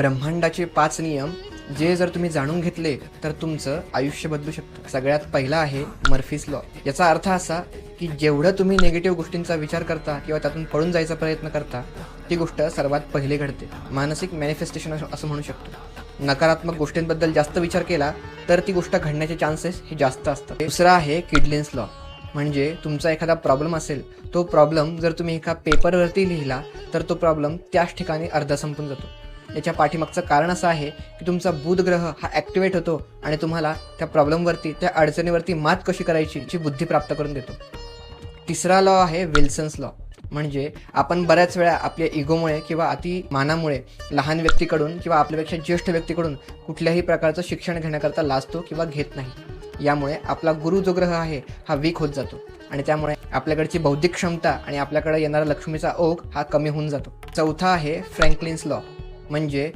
ब्रह्मांडाचे 5 नियम जे जर तुम्ही जाणून घेतले तर तुमचं आयुष्य बदलू शकतं. सगळ्यात पहिला आहे मर्फीज लॉ. याचा अर्थ असा की जेवढं तुम्ही निगेटिव्ह गोष्टींचा विचार करता किंवा त्यातून पळून जायचा प्रयत्न करता ती गोष्ट सर्वात पहिले घडते. मानसिक मॅनिफेस्टेशन असं म्हणू शकतो. नकारात्मक गोष्टींबद्दल जास्त विचार केला तर ती गोष्ट घडण्याचे चान्सेस हे जास्त असतात. दुसरा आहे किडलिन्स लॉ. म्हणजे तुमचा एखादा प्रॉब्लेम असेल, तो प्रॉब्लेम जर तुम्ही एका पेपरवरती लिहिला तर तो प्रॉब्लेम त्याच ठिकाणी अर्धा संपून जातो. याच्या पाठीमागचं कारण असं आहे की तुमचा बुधग्रह हा ॲक्टिवेट होतो आणि तुम्हाला त्या प्रॉब्लेमवरती, त्या अडचणीवरती मात कशी करायची याची बुद्धी प्राप्त करून देतो. तिसरा लॉ आहे विल्सन्स लॉ. म्हणजे आपण बऱ्याच वेळा आपल्या इगोमुळे किंवा अतिमानामुळे लहान व्यक्तीकडून किंवा आपल्यापेक्षा ज्येष्ठ व्यक्तीकडून कुठल्याही प्रकारचं शिक्षण घेण्याकरता लाजतो किंवा घेत नाही. यामुळे आपला गुरु जो ग्रह आहे हा वीक होत जातो आणि त्यामुळे आपल्याकडची बौद्धिक क्षमता आणि आपल्याकडे येणारा लक्ष्मीचा ओघ हा कमी होऊन जातो. चौथा आहे फ्रँकलिन्स लॉ. म्हणजे